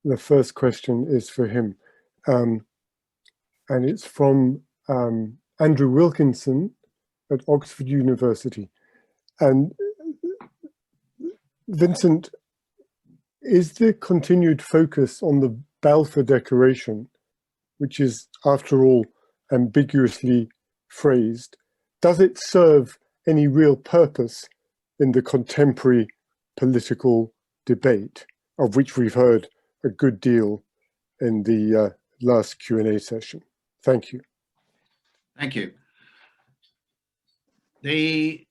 the first question is for him. And it's from Andrew Wilkinson at Oxford University. And Vincent, is the continued focus on the Balfour Declaration, which is, after all, ambiguously phrased, does it serve any real purpose in the contemporary political debate, of which we've heard a good deal in the last Q&A session? Thank you. Thank you. The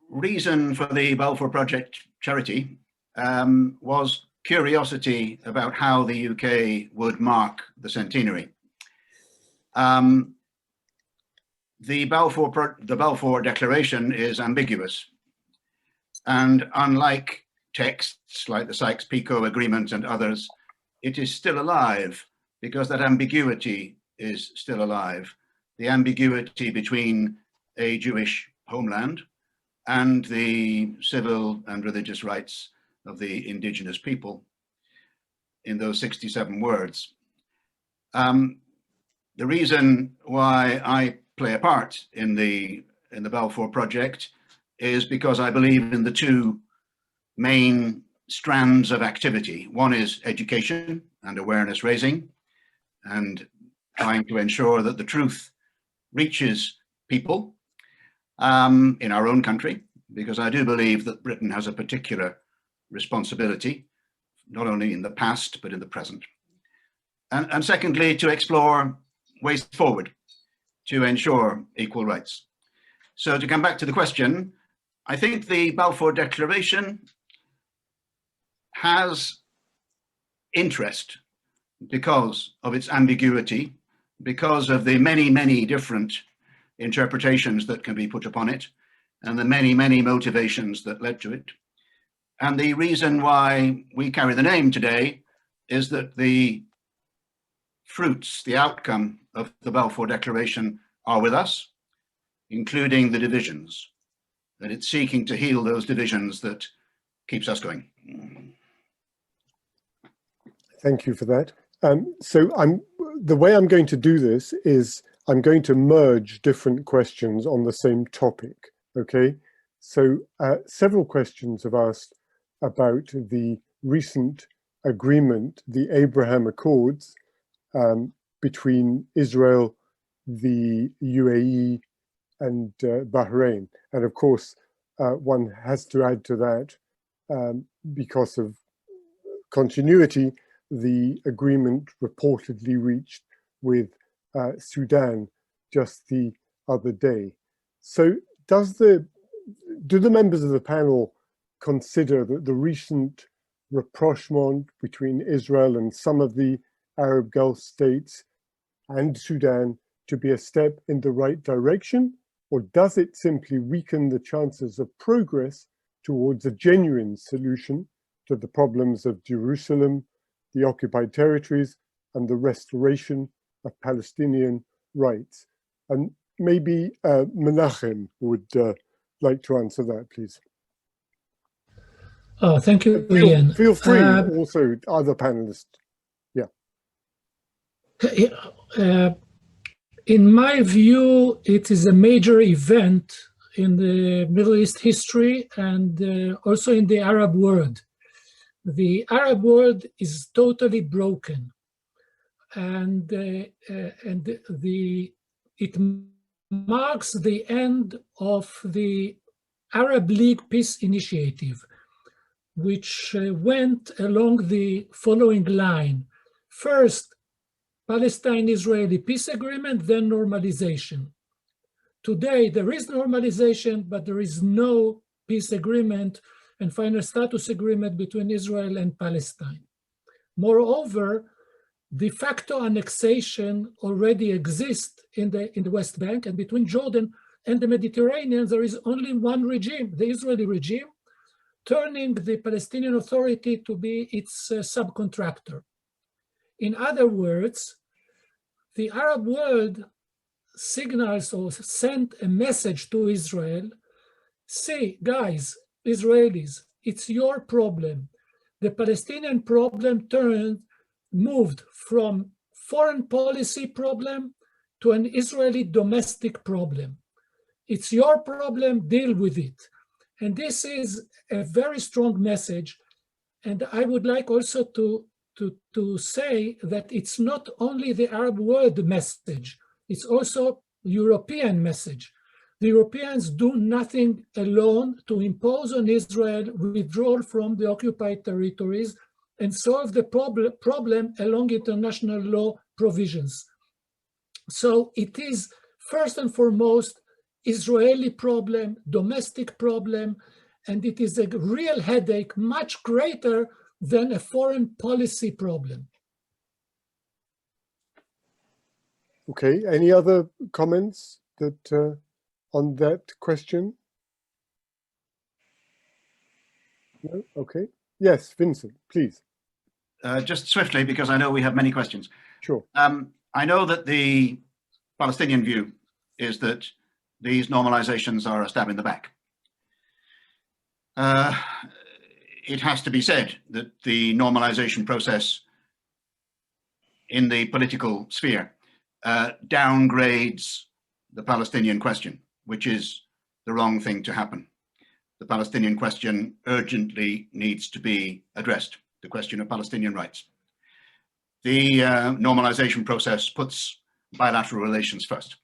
reason for the Balfour Project charity was curiosity about how the UK would mark the centenary. The Balfour Declaration is ambiguous, and unlike texts like the Sykes-Picot Agreement and others, it is still alive because that ambiguity is still alive. The ambiguity between a Jewish homeland and the civil and religious rights of the indigenous people in those 67 words. The reason why I play a part in the Balfour Project is because I believe in the two main strands of activity. One is education and awareness raising, and trying to ensure that the truth reaches people in our own country, because I do believe that Britain has a particular responsibility, not only in the past, but in the present. And secondly, to explore ways forward to ensure equal rights. So to come back to the question, I think the Balfour Declaration has interest because of its ambiguity, because of the many, many different interpretations that can be put upon it, and the many, many motivations that led to it. And the reason why we carry the name today is that the fruits, the outcome of the Balfour Declaration are with us, including the divisions, that it's seeking to heal those divisions that keeps us going. Thank you for that. So the way I'm going to do this is I'm going to merge different questions on the same topic, okay? So several questions have asked about the recent agreement, the Abraham Accords, between Israel, the UAE, and Bahrain. And of course, one has to add to that, because of continuity, the agreement reportedly reached with Sudan just the other day. So do the members of the panel consider that the recent rapprochement between Israel and some of the Arab Gulf states and Sudan to be a step in the right direction, or does it simply weaken the chances of progress towards a genuine solution to the problems of Jerusalem, the occupied territories, and the restoration of Palestinian rights? And maybe Menachem would like to answer that, please. Thank you, Ian. Feel free, also other panelists. Yeah. In my view, it is a major event in the Middle East history and also in the Arab world. The Arab world is totally broken, and it marks the end of the Arab League Peace Initiative, which went along the following line. First, Palestine-Israeli peace agreement, then normalization. Today, there is normalization, but there is no peace agreement and final status agreement between Israel and Palestine. Moreover, de facto annexation already exists in the West Bank, and between Jordan and the Mediterranean, there is only one regime, the Israeli regime, turning the Palestinian Authority to be its subcontractor. In other words, the Arab world signals or sent a message to Israel: see, guys, Israelis, it's your problem. The Palestinian problem turned moved from foreign policy problem to an Israeli domestic problem. It's your problem, deal with it. And this is a very strong message. And I would like also to say that it's not only the Arab world message, it's also European message. The Europeans do nothing alone to impose on Israel withdrawal from the occupied territories and solve the problem along international law provisions. So it is first and foremost Israeli problem, domestic problem, and it is a real headache, much greater than a foreign policy problem. Okay, any other comments that on that question? No? Okay. Yes, Vincent, please. Just swiftly, because I know we have many questions. Sure. I know that the Palestinian view is that these normalizations are a stab in the back. It has to be said that the normalization process in the political sphere downgrades the Palestinian question, which is the wrong thing to happen. The Palestinian question urgently needs to be addressed, the question of Palestinian rights. The normalization process puts bilateral relations first.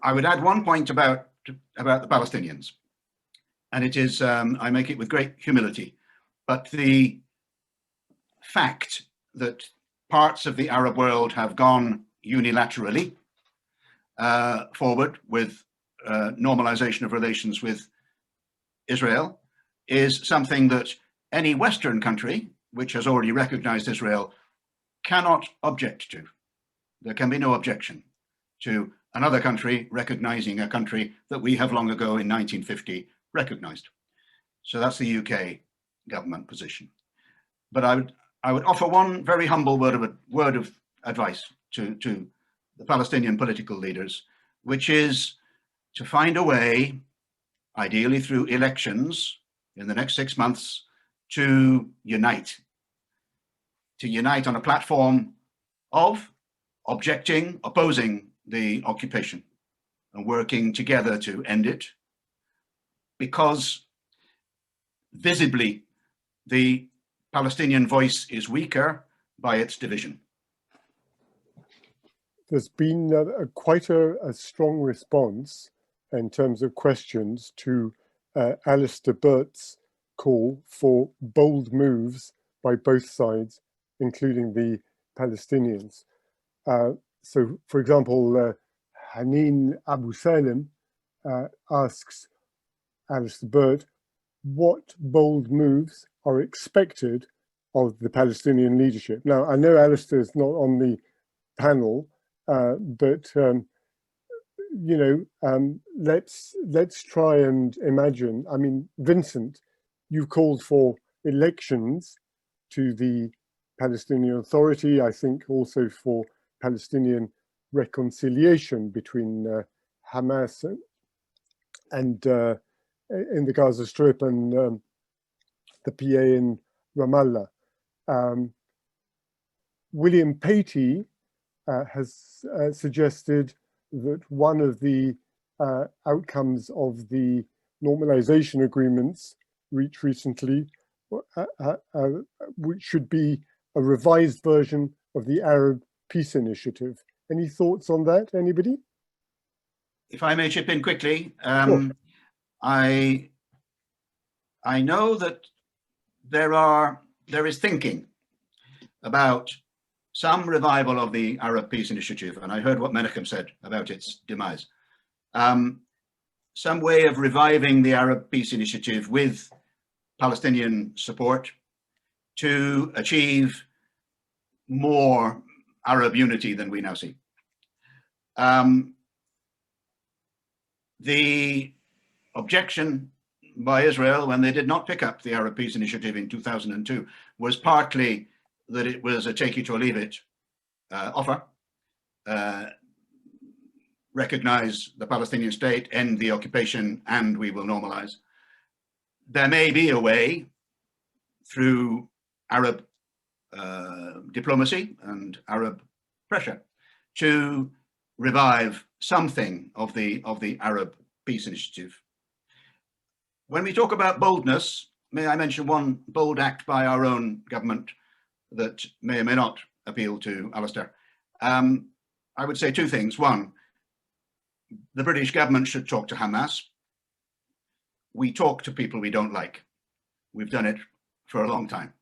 I would add one point about the Palestinians, and it is, I make it with great humility, but the fact that parts of the Arab world have gone unilaterally forward with normalization of relations with Israel is something that any Western country which has already recognized Israel cannot object to. There can be no objection to another country recognizing a country that we have long ago in 1950 recognized. So that's the UK government position. But I would offer one very humble word of advice to the Palestinian political leaders, which is to find a way, ideally through elections in the next 6 months, to unite on a platform of opposing the occupation and working together to end it, because visibly the Palestinian voice is weaker by its division. There's been quite a strong response in terms of questions to Alistair Burt's call for bold moves by both sides, including the Palestinians. So, for example, Haneen Abu Salim asks Alistair Burt, what bold moves are expected of the Palestinian leadership? Now, I know Alistair is not on the panel, but you know, let's try and imagine. I mean, Vincent, you called for elections to the Palestinian Authority, I think also for Palestinian reconciliation between Hamas and in the Gaza Strip and the PA in Ramallah. William Patey has suggested that one of the outcomes of the normalization agreements reached recently which should be a revised version of the Arab Peace Initiative. Any thoughts on that, anybody? If I may chip in quickly, Sure. I know that there is thinking about some revival of the Arab Peace Initiative, and I heard what Menachem said about its demise. Some way of reviving the Arab Peace Initiative with Palestinian support to achieve more Arab unity than we now see. The objection by Israel when they did not pick up the Arab Peace Initiative in 2002 was partly that it was a take it or leave it offer. Recognize the Palestinian state, end the occupation, and we will normalize. There may be a way through Arab diplomacy and Arab pressure to revive something of the Arab peace initiative. When we talk about boldness, may I mention one bold act by our own government that may or may not appeal to Alistair? I would say two things. One, the British government should talk to Hamas. We talk to people we don't like. We've done it for a long time.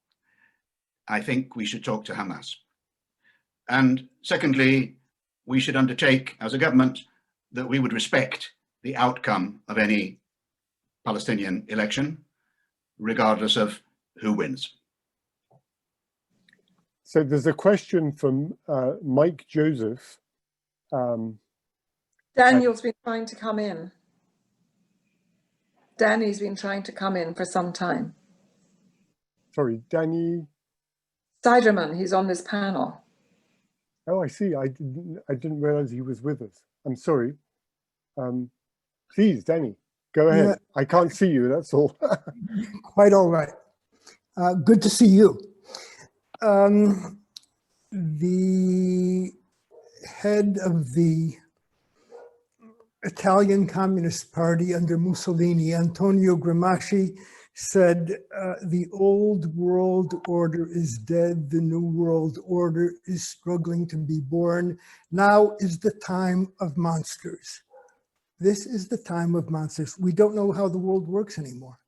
I think we should talk to Hamas. And secondly, we should undertake as a government that we would respect the outcome of any Palestinian election, regardless of who wins. So there's a question from Mike Joseph. Daniel's been trying to come in. Danny's been trying to come in for some time. Sorry, Danny. Seidemann, he's on this panel. Oh, I see. I didn't realize he was with us. I'm sorry. Please, Danny, go ahead. Yeah. I can't see you, that's all. Quite all right. Good to see you. The head of the Italian Communist Party under Mussolini, Antonio Gramsci, said, the old world order is dead, the new world order is struggling to be born. Now is the time of monsters. This is the time of monsters. We don't know how the world works anymore.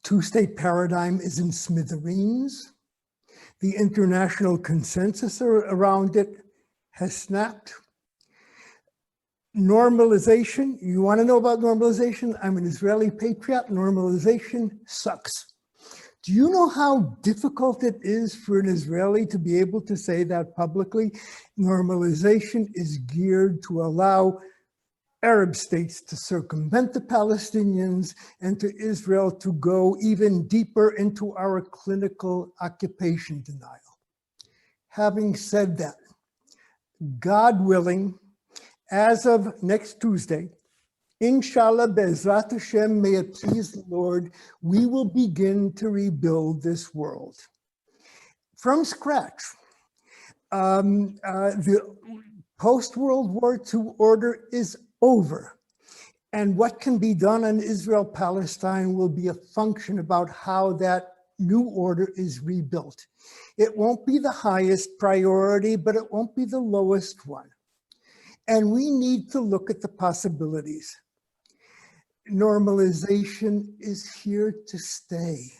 Two-state paradigm is in smithereens. The international consensus around it has snapped. Normalization, you want to know about normalization? I'm an Israeli patriot. Normalization sucks. Do you know how difficult it is for an Israeli to be able to say that publicly? Normalization is geared to allow Arab states to circumvent the Palestinians and to Israel to go even deeper into our clinical occupation denial. Having said that, God willing, as of next Tuesday, Inshallah, Be'ezrat Hashem, may it please the Lord, we will begin to rebuild this world from scratch. The post-World War II order is over. And what can be done on Israel-Palestine will be a function about how that new order is rebuilt. It won't be the highest priority, but it won't be the lowest one. And we need to look at the possibilities. Normalization is here to stay.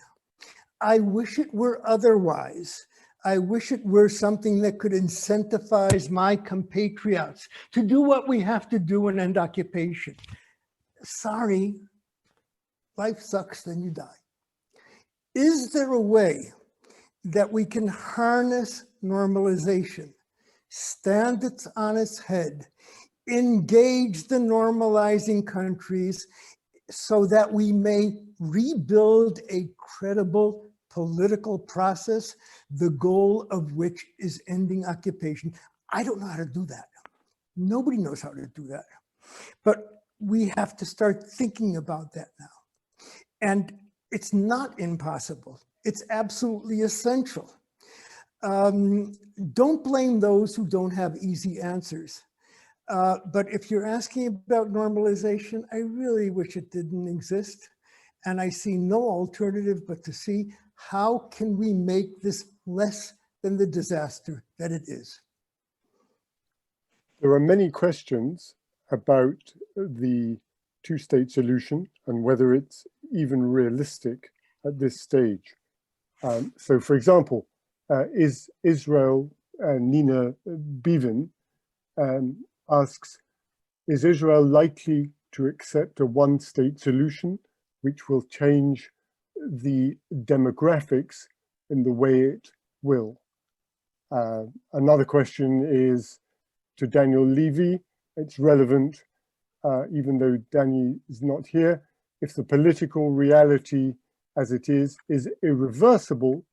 I wish it were otherwise. I wish it were something that could incentivize my compatriots to do what we have to do and end occupation. Sorry, life sucks, then you die. Is there a way that we can harness normalization, stand it on its head, engage the normalizing countries so that we may rebuild a credible political process, the goal of which is ending occupation? I don't know how to do that. Nobody knows how to do that. But we have to start thinking about that now. And it's not impossible. It's absolutely essential. Don't blame those who don't have easy answers. But if you're asking about normalization, I really wish it didn't exist. And I see no alternative but to see how can we make this less than the disaster that it is. There are many questions about the two-state solution and whether it's even realistic at this stage. So for example, is Israel, Nina Bevan asks, is Israel likely to accept a one-state solution which will change the demographics in the way it will? Another question is to Daniel Levy. It's relevant, even though Danny is not here. If the political reality as it is irreversible,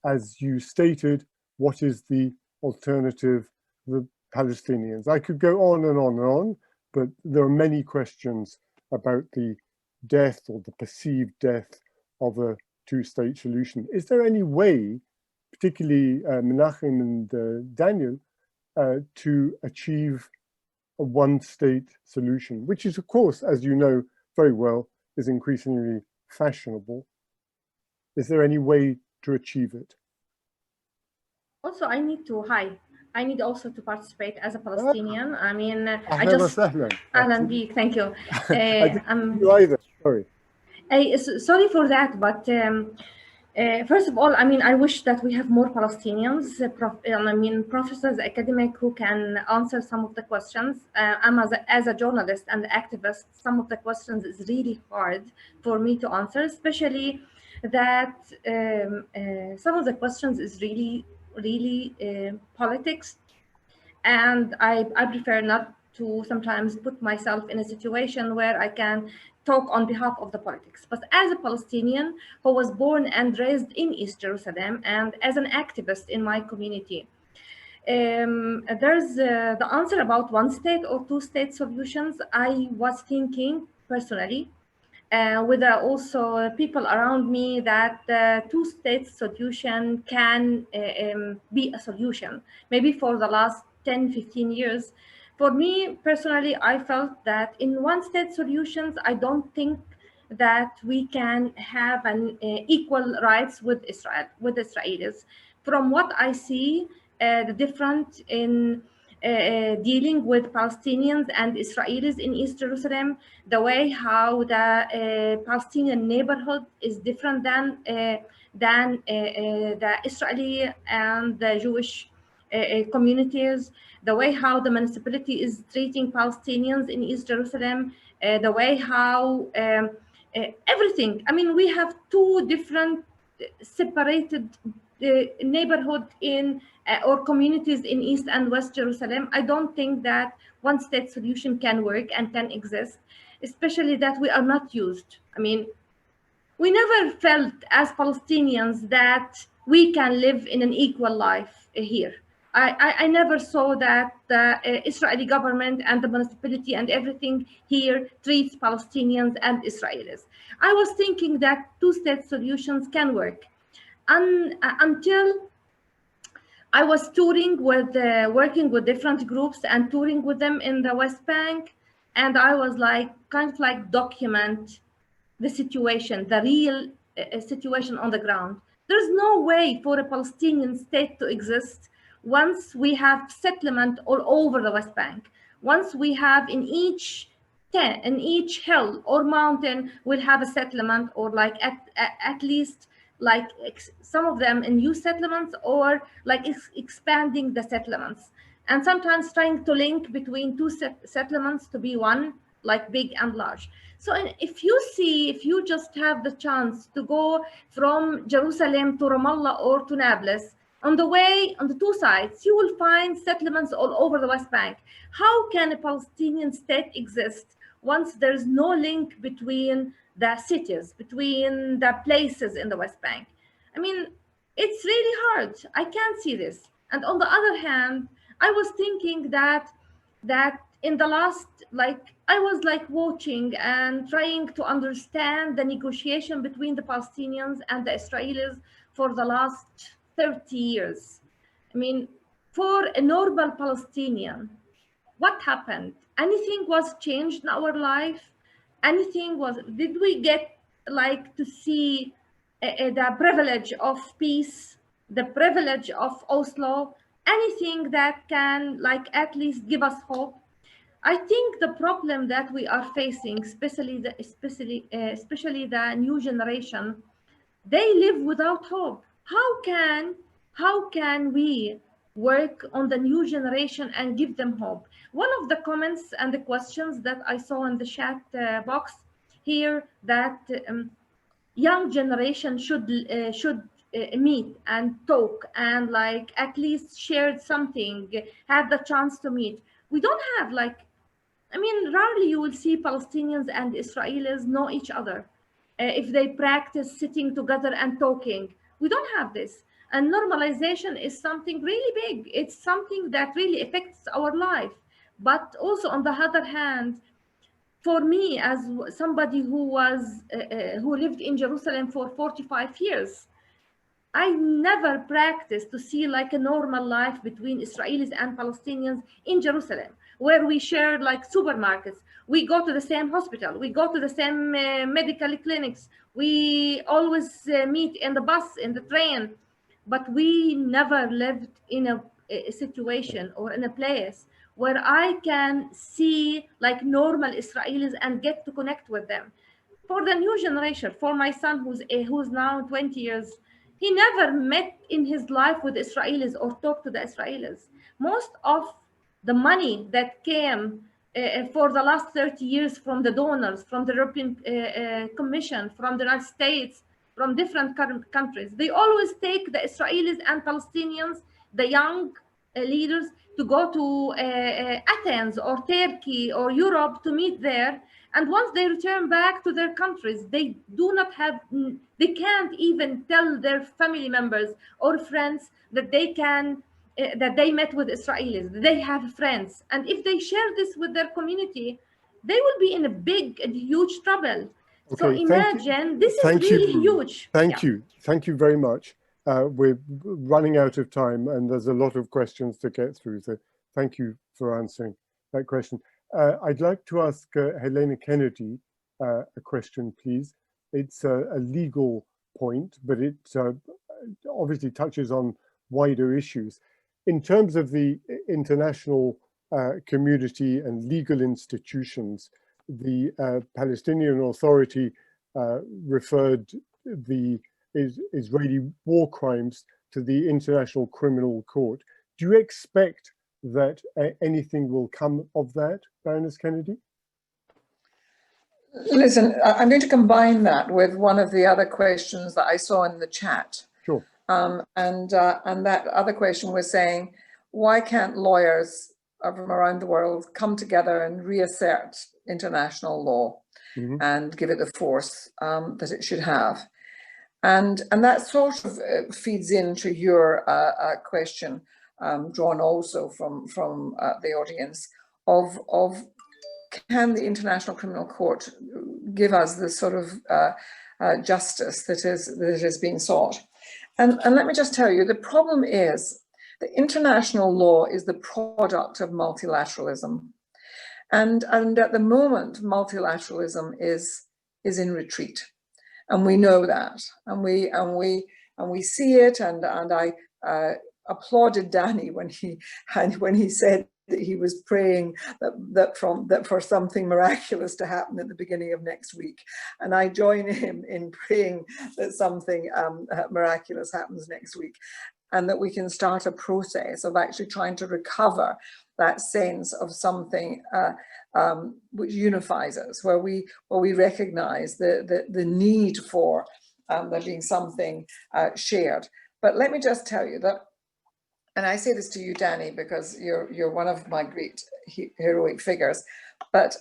as you stated, what is the alternative for the Palestinians? I could go on and on and on, but there are many questions about the death or the perceived death of a two-state solution. Is there any way, particularly Menachem and Daniel, to achieve a one-state solution, which is, of course, as you know very well, is increasingly fashionable? Is there any way to achieve it? Also, I need also to participate as a Palestinian. I mean, I Ahlan wa just, sahlan. Ahlan bik, thank you. I didn't you either, sorry. Sorry for that, but first of all, I mean, I wish that we have more Palestinians, professors, academic who can answer some of the questions. I'm as a journalist and activist, some of the questions is really hard for me to answer, especially that some of the questions is really politics, and I prefer not to sometimes put myself in a situation where I can talk on behalf of the politics. But as a Palestinian who was born and raised in East Jerusalem, and as an activist in my community, there's the answer about one state or two state solutions. I was thinking personally, with also people around me, that the two-state solution can be a solution, maybe for the last 10, 15 years. For me personally, I felt that in one-state solutions, I don't think that we can have an equal rights with Israelis. From what I see, the difference in dealing with Palestinians and Israelis in East Jerusalem, the way how the Palestinian neighborhood is different than the Israeli and the Jewish communities, the way how the municipality is treating Palestinians in East Jerusalem, the way how everything. I mean, we have two different separated neighborhood in or communities in East and West Jerusalem. I don't think that one state solution can work and can exist, especially that we are not used. I mean, we never felt as Palestinians that we can live in an equal life here. I never saw that the Israeli government and the municipality and everything here treats Palestinians and Israelis. I was thinking that two-state solutions can work. Until I was touring with, working with different groups and touring with them in the West Bank, and I was like, kind of like document the situation, the real situation on the ground. There's no way for a Palestinian state to exist once we have settlement all over the West Bank. Once we have in each hill or mountain, we'll have a settlement, or like at least like some of them in new settlements, or like expanding the settlements, and sometimes trying to link between two settlements to be one, like big and large. So if you just have the chance to go from Jerusalem to Ramallah or to Nablus, on the way, on the two sides, you will find settlements all over the West Bank. How can a Palestinian state exist once there's no link between the cities, between the places in the West Bank? I mean, it's really hard. I can't see this. And on the other hand, I was thinking that in the last, like, I was like watching and trying to understand the negotiation between the Palestinians and the Israelis for the last 30 years. I mean, for a normal Palestinian, what happened? Anything was changed in our life? Did we get like to see the privilege of peace, the privilege of Oslo, anything that can like at least give us hope? I think the problem that we are facing, especially the new generation, they live without hope. How can we work on the new generation and give them hope? One of the comments and the questions that I saw in the chat box here, that young generation should meet and talk and like at least share something, have the chance to meet. We don't have like, I mean, rarely you will see Palestinians and Israelis know each other. If they practice sitting together and talking, we don't have this. And normalization is something really big. It's something that really affects our life. But also on the other hand, for me, as somebody who lived in Jerusalem for 45 years, I never practiced to see like a normal life between Israelis and Palestinians in Jerusalem, where we share like supermarkets. We go to the same hospital. We go to the same medical clinics. We always meet in the bus, in the train, but we never lived in a situation or in a place where I can see like normal Israelis and get to connect with them. For the new generation, for my son who's now 20 years, he never met in his life with Israelis or talked to the Israelis. Most of the money that came for the last 30 years from the donors, from the European Commission, from the United States, from different countries, they always take the Israelis and Palestinians, the young leaders, to go to Athens or Turkey or Europe to meet there. And once they return back to their countries, they can't even tell their family members or friends that that they met with Israelis, they have friends. And if they share this with their community, they will be in a big and huge trouble. So Okay, imagine, this is really huge. Thank you very much. We're running out of time and there's a lot of questions to get through. So thank you for answering that question. I'd like to ask Helena Kennedy a question, please. It's a legal point, but it obviously touches on wider issues. In terms of the international community and legal institutions, the Palestinian Authority referred the Israeli war crimes to the International Criminal Court. Do you expect that anything will come of that, Baroness Kennedy? Listen, I'm going to combine that with one of the other questions that I saw in the chat. Sure. And that other question was saying, why can't lawyers from around the world come together and reassert international law and give it the force that it should have? And that sort of feeds into your question, drawn also from the audience, of can the International Criminal Court give us the sort of justice that is being sought? And let me just tell you, the problem is the international law is the product of multilateralism. And at the moment, multilateralism is in retreat. And we know that, and we see it. And I applauded Danny when he said that he was praying that for something miraculous to happen at the beginning of next week. And I join him in praying that something miraculous happens next week, and that we can start a process of actually trying to recover that sense of something which unifies us, where we recognize the need for there being something shared. But let me just tell you that, and I say this to you, Danny, because you're one of my great heroic figures, but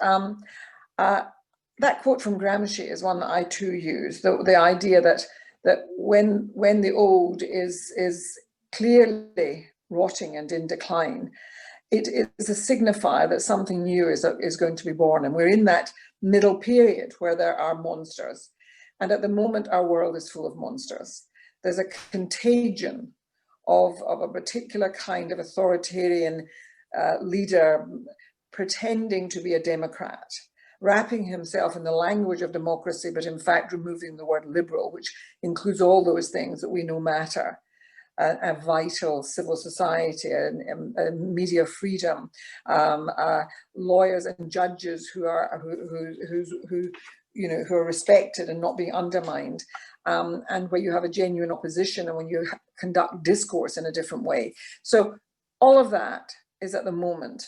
that quote from Gramsci is one that I too use, the idea that when the old is clearly rotting and in decline, it is a signifier that something new is going to be born. And we're in that middle period where there are monsters. And at the moment, our world is full of monsters. There's a contagion of a particular kind of authoritarian leader pretending to be a democrat, wrapping himself in the language of democracy, but in fact removing the word liberal, which includes all those things that we know matter. A vital civil society, and media freedom, lawyers and judges who are respected and not being undermined, and where you have a genuine opposition and when you conduct discourse in a different way. So all of that is at the moment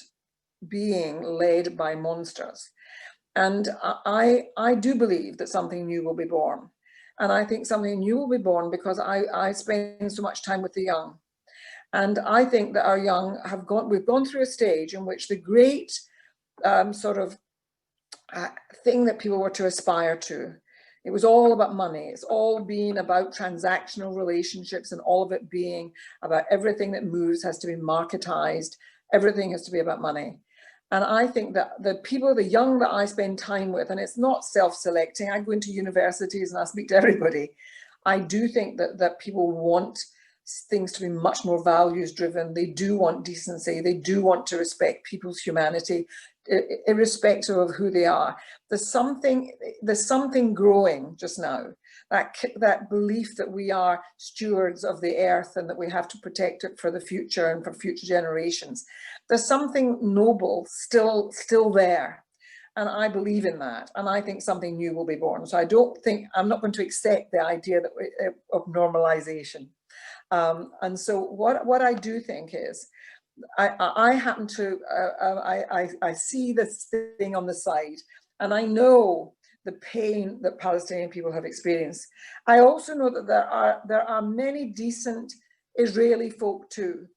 being led by monsters. And I do believe that something new will be born. And I think something new will be born because I spend so much time with the young. And I think that our young we've gone through a stage in which the great thing that people were to aspire to, it was all about money. It's all been about transactional relationships, and all of it being about everything that moves has to be marketized. Everything has to be about money. And I think that the people, the young that I spend time with, and it's not self-selecting, I go into universities and I speak to everybody. I do think that people want things to be much more values driven. They do want decency. They do want to respect people's humanity, irrespective of who they are. There's something growing just now, that belief that we are stewards of the earth and that we have to protect it for the future and for future generations. There's something noble still there. And I believe in that. And I think something new will be born. So I'm not going to accept the idea of normalization. And so what I do think is, I happen to, I see this thing on the side, and I know the pain that Palestinian people have experienced. I also know that there are many decent Israeli folk too.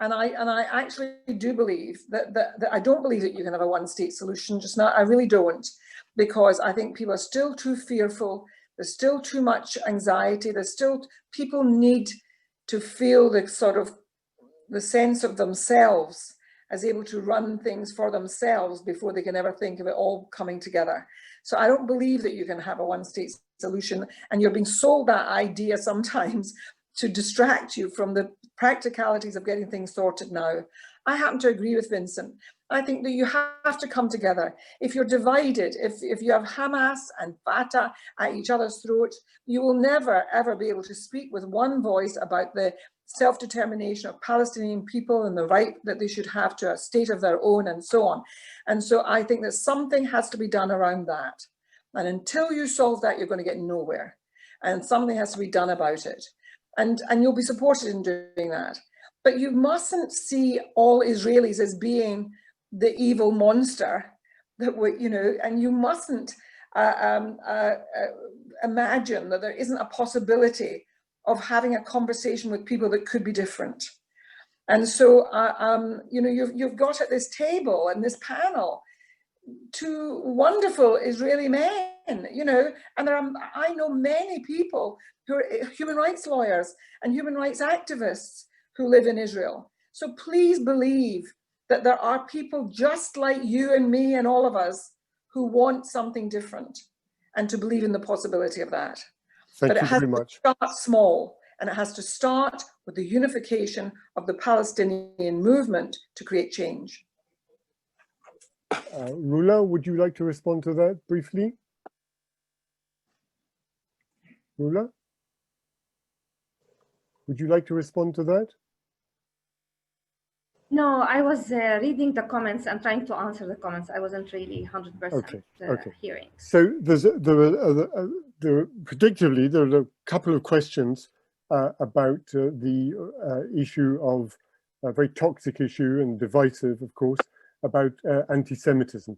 And I actually do believe that I don't believe that you can have a one-state solution just now. I really don't, because I think people are still too fearful. There's still too much anxiety. People need to feel the sense of themselves as able to run things for themselves before they can ever think of it all coming together. So I don't believe that you can have a one-state solution, and you're being sold that idea sometimes to distract you from the practicalities of getting things sorted now. I happen to agree with Vincent. I think that you have to come together. If you're divided, if you have Hamas and Fatah at each other's throat, you will never, ever be able to speak with one voice about the self-determination of Palestinian people and the right that they should have to a state of their own and so on. And so I think that something has to be done around that. And until you solve that, you're going to get nowhere. And something has to be done about it. And you'll be supported in doing that. But you mustn't see all Israelis as being the evil monster that we, and you mustn't imagine that there isn't a possibility of having a conversation with people that could be different. And so, you've got at this table and this panel two wonderful Israeli men, and I know many people who are human rights lawyers and human rights activists who live in Israel. So please believe that there are people just like you and me and all of us who want something different, and to believe in the possibility of that. Thank you very much. But it has to start small, and it has to start with the unification of the Palestinian movement to create change. Rula, would you like to respond to that briefly? Rula? Would you like to respond to that? No, I was reading the comments and trying to answer the comments. I wasn't really 100% hearing. So predictably, there are a couple of questions about the issue of a very toxic issue and divisive, of course, about anti-Semitism.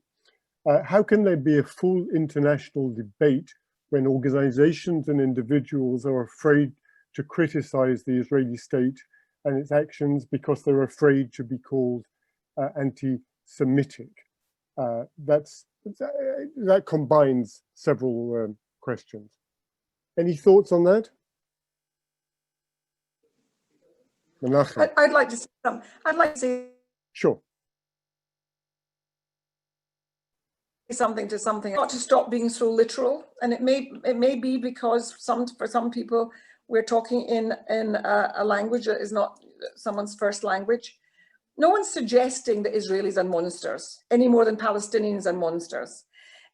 How can there be a full international debate when organizations and individuals are afraid to criticize the Israeli state and its actions because they're afraid to be called anti-Semitic? That combines several questions. Any thoughts on that? I'd like to say something. I'd like to say something to something, not to stop being so literal. And it may be because for some people we're talking in a language that is not someone's first language. No one's suggesting that Israelis are monsters any more than Palestinians are monsters.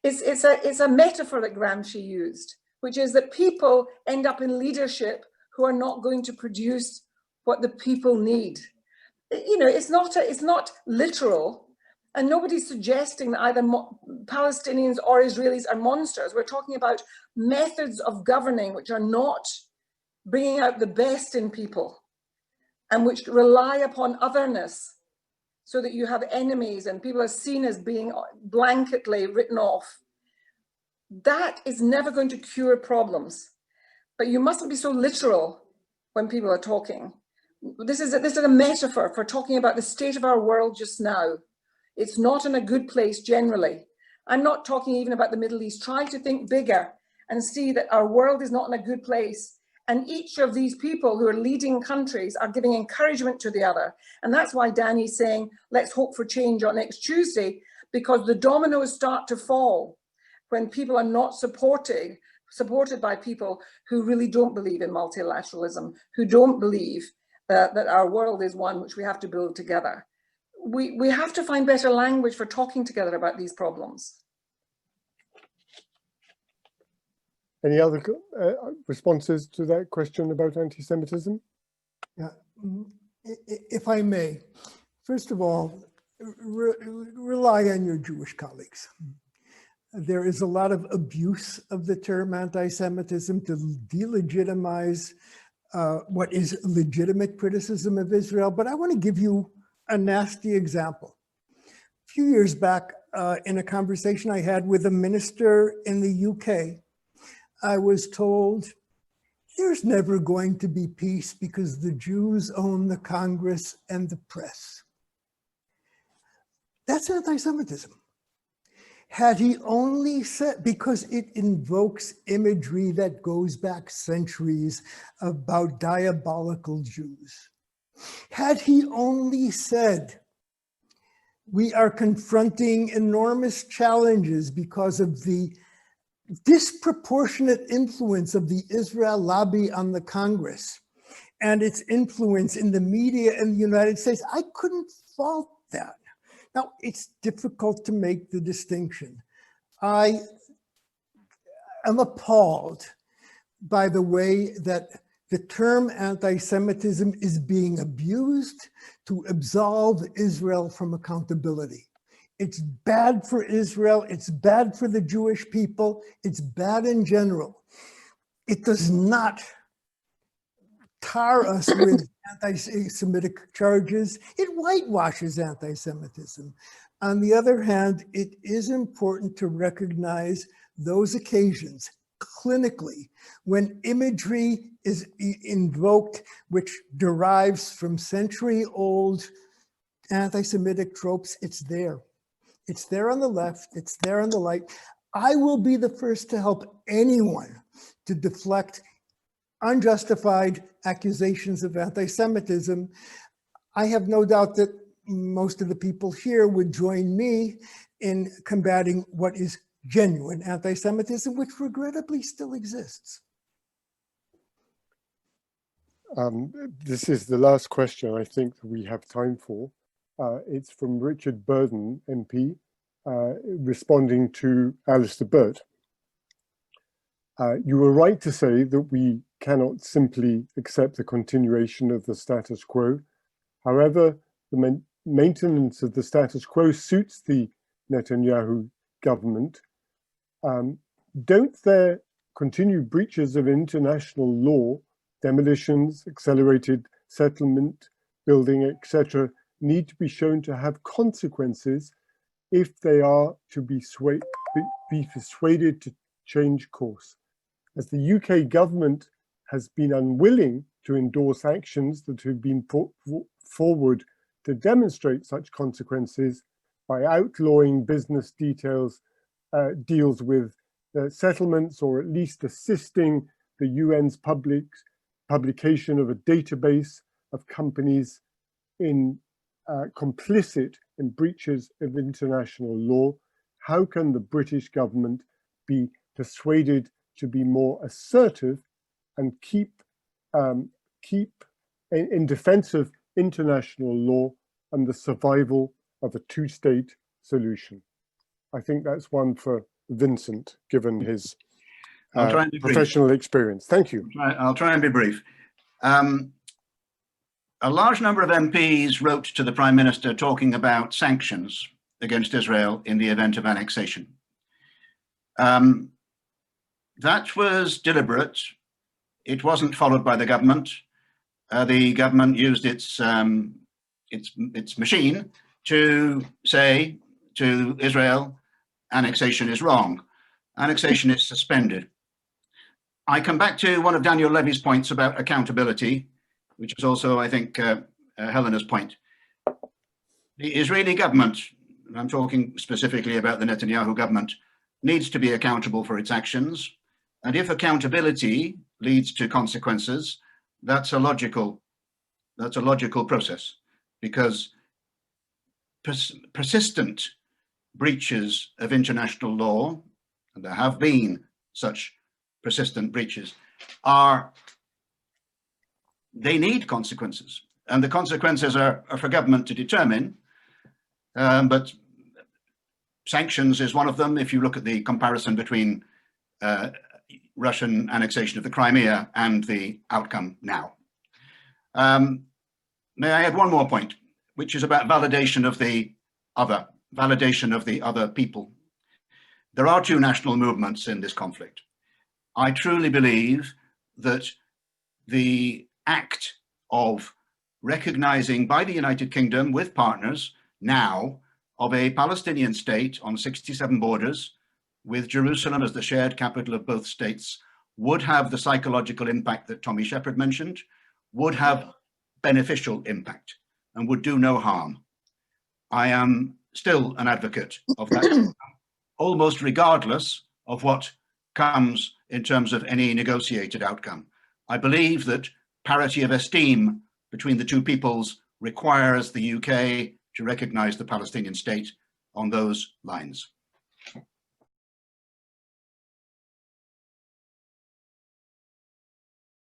It's a metaphor that Gramsci used, which is that people end up in leadership who are not going to produce what the people need. It's not literal. And nobody's suggesting that either Palestinians or Israelis are monsters. We're talking about methods of governing which are not bringing out the best in people and which rely upon otherness so that you have enemies and people are seen as being blanketly written off. That is never going to cure problems. But you mustn't be so literal when people are talking. This is a metaphor for talking about the state of our world just now. It's not in a good place generally. I'm not talking even about the Middle East. Try to think bigger and see that our world is not in a good place. And each of these people who are leading countries are giving encouragement to the other. And that's why Danny's saying, let's hope for change on next Tuesday, because the dominoes start to fall when people are not supported by people who really don't believe in multilateralism, who don't believe that our world is one which we have to build together. We have to find better language for talking together about these problems. Any other responses to that question about anti-Semitism? Yeah, if I may, first of all, rely on your Jewish colleagues. There is a lot of abuse of the term anti-Semitism to delegitimize what is legitimate criticism of Israel. But I want to give you a nasty example. A few years back, in a conversation I had with a minister in the UK, I was told, there's never going to be peace because the Jews own the Congress and the press. That's anti-Semitism. Had he only said, because it invokes imagery that goes back centuries about diabolical Jews. Had he only said, we are confronting enormous challenges because of the disproportionate influence of the Israel lobby on the Congress and its influence in the media in the United States, I couldn't fault that. Now, it's difficult to make the distinction. I am appalled by the way that the term anti-Semitism is being abused to absolve Israel from accountability. It's bad for Israel, it's bad for the Jewish people, it's bad in general. It does not tar us with anti-Semitic charges, it whitewashes anti-Semitism. On the other hand, it is important to recognize those occasions clinically when imagery is invoked which derives from century-old anti-Semitic tropes. It's there. It's there on the left, it's there on the right. I will be the first to help anyone to deflect unjustified accusations of anti-Semitism. I have no doubt that most of the people here would join me in combating what is genuine anti-Semitism, which regrettably still exists. This is the last question I think that we have time for. It's from Richard Burden, MP, responding to Alistair Burt. You were right to say that we cannot simply accept the continuation of the status quo. However, the maintenance of the status quo suits the Netanyahu government. Don't there continue breaches of international law, demolitions, accelerated settlement, building, etc., need to be shown to have consequences if they are to be persuaded to change course? As the UK government has been unwilling to endorse actions that have been put forward to demonstrate such consequences by outlawing business deals with settlements, or at least assisting the UN's publication of a database of companies complicit in breaches of international law, how can the British government be persuaded to be more assertive and keep in defense of international law and the survival of a two-state solution? I think that's one for Vincent, given his professional experience. Thank you. I'll try and be brief. A large number of MPs wrote to the Prime Minister talking about sanctions against Israel in the event of annexation. That was deliberate. It wasn't followed by the government. The government used its machine to say to Israel, annexation is wrong. Annexation is suspended. I come back to one of Daniel Levy's points about accountability, which is also, I think, Helena's point. The Israeli government, and I'm talking specifically about the Netanyahu government, needs to be accountable for its actions. And if accountability leads to consequences, that's a logical process, because persistent breaches of international law, and there have been such persistent breaches, they need consequences, and the consequences are for government to determine, but sanctions is one of them. If you look at the comparison between Russian annexation of the Crimea and the outcome now. May I add one more point, which is about validation of the other people. There are two national movements in this conflict. I truly believe that the act of recognizing by the United Kingdom with partners now of a Palestinian state on 67 borders with Jerusalem as the shared capital of both states would have the psychological impact that Tommy Shepherd mentioned, would have beneficial impact, and would do no harm. I am still an advocate of that, almost regardless of what comes in terms of any negotiated outcome. I believe that parity of esteem between the two peoples requires the UK to recognize the Palestinian state on those lines.